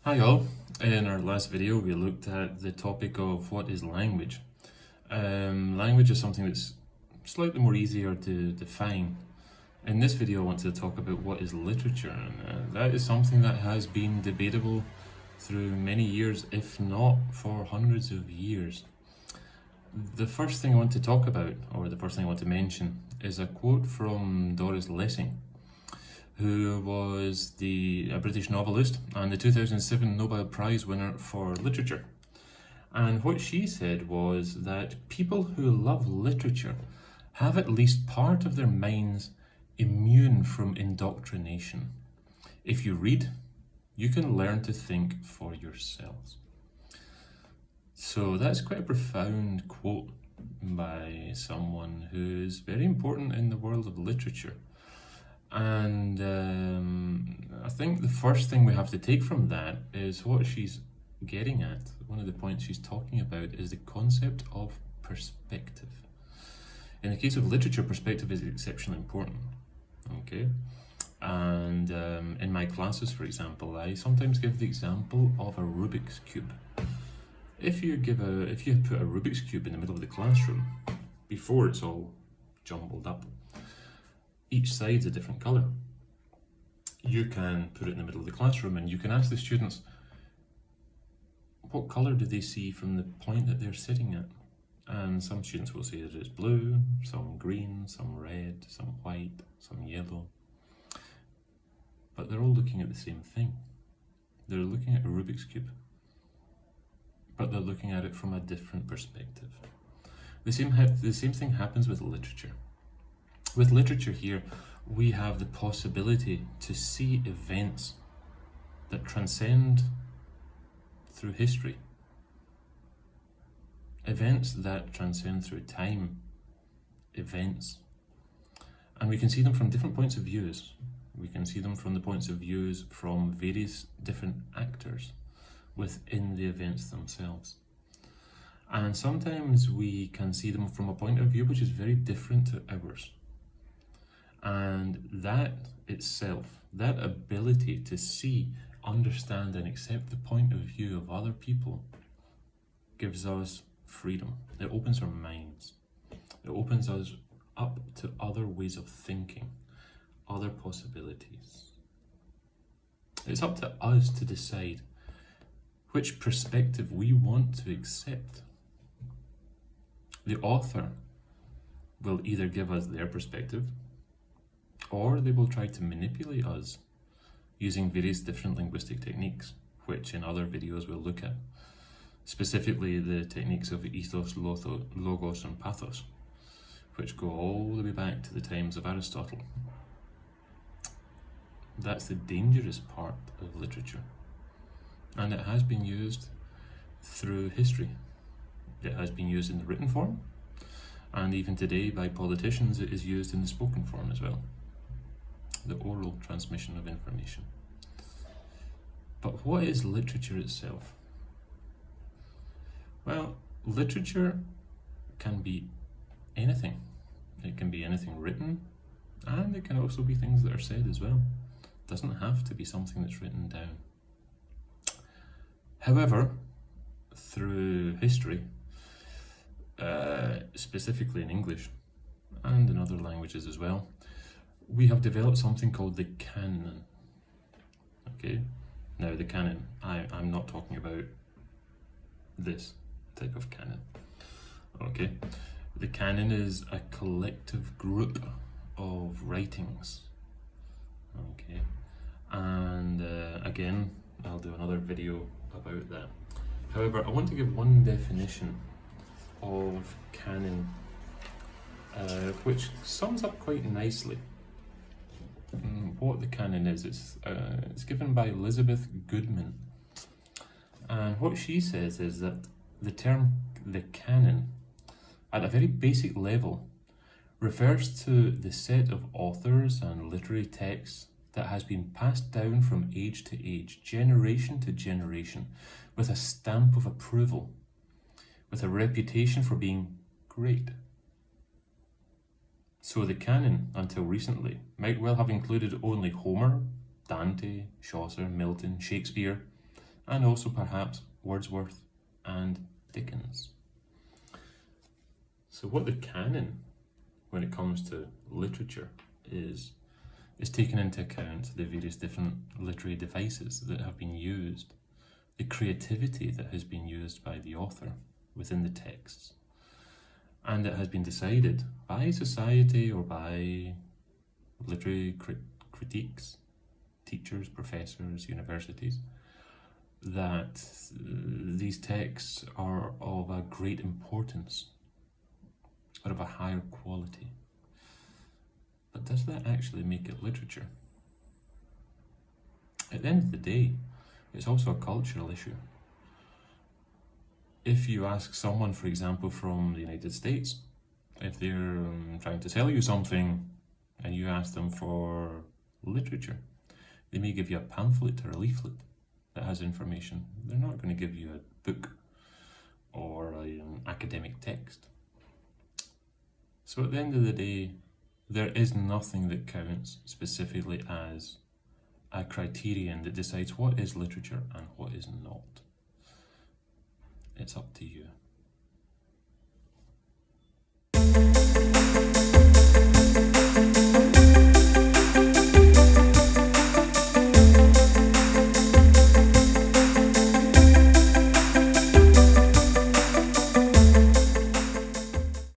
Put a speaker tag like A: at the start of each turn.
A: Hi all, in our last video we looked at the topic of what is language. Language is something that's slightly more easier to define. In this video I want to talk about what is literature, and that is something that has been debatable through many years, if not for hundreds of years. The first thing I want to talk about, or the first thing I want to mention, is a quote from Doris Lessing, who was a British novelist and the 2007 Nobel Prize winner for literature. And what she said was that people who love literature have at least part of their minds immune from indoctrination. If you read, you can learn to think for yourselves. So that's quite a profound quote by someone who's very important in the world of literature. And I think the first thing we have to take from that is what she's getting at. One of the points she's talking about is the concept of perspective. In the case of literature, perspective is exceptionally important. Okay, and in my classes, for example, I sometimes give the example of a Rubik's cube. If you put a Rubik's cube in the middle of the classroom before it's all jumbled up, each side's a different colour. You can put it in the middle of the classroom and you can ask the students what colour do they see from the point that they're sitting at. And some students will say that it's blue, some green, some red, some white, some yellow. But they're all looking at the same thing. They're looking at a Rubik's cube, but they're looking at it from a different perspective. The same thing happens with literature. With literature here, we have the possibility to see events that transcend through history. Events that transcend through time, events. And we can see them from different points of views. We can see them from the points of views from various different actors within the events themselves. And sometimes we can see them from a point of view which is very different to ours. And that itself, that ability to see, understand and accept the point of view of other people gives us freedom. It opens our minds. It opens us up to other ways of thinking, other possibilities. It's up to us to decide which perspective we want to accept. The author will either give us their perspective, or they will try to manipulate us using various different linguistic techniques, which in other videos we'll look at, specifically the techniques of ethos, logos and pathos, which go all the way back to the times of Aristotle. That's the dangerous part of literature, and it has been used through history. It has been used in the written form, and even today by politicians it is used in the spoken form as well. The oral transmission of information. But what is literature itself? Well, literature can be anything. It can be anything written, and it can also be things that are said as well. It doesn't have to be something that's written down. However, through history, specifically in English and in other languages as well, we have developed something called the canon. Okay, now the canon, I'm not talking about this type of canon. Okay, the canon is a collective group of writings. Okay, and again, I'll do another video about that. However, I want to give one definition of canon, which sums up quite nicely what the canon is. It's given by Elizabeth Goodman, and what she says is that the term the canon, at a very basic level, refers to the set of authors and literary texts that has been passed down from age to age, generation to generation, with a stamp of approval, with a reputation for being great. So the canon, until recently, might well have included only Homer, Dante, Chaucer, Milton, Shakespeare, and also perhaps Wordsworth and Dickens. So what the canon, when it comes to literature, is taken into account the various different literary devices that have been used, the creativity that has been used by the author within the texts, and it has been decided by society or by literary critiques, teachers, professors, universities, that these texts are of a great importance or of a higher quality. But does that actually make it literature? At the end of the day, it's also a cultural issue. If you ask someone, for example, from the United States, if they're trying to sell you something and you ask them for literature, they may give you a pamphlet or a leaflet that has information. They're not going to give you a book or an academic text. So at the end of the day, there is nothing that counts specifically as a criterion that decides what is literature and what is not. It's up to you.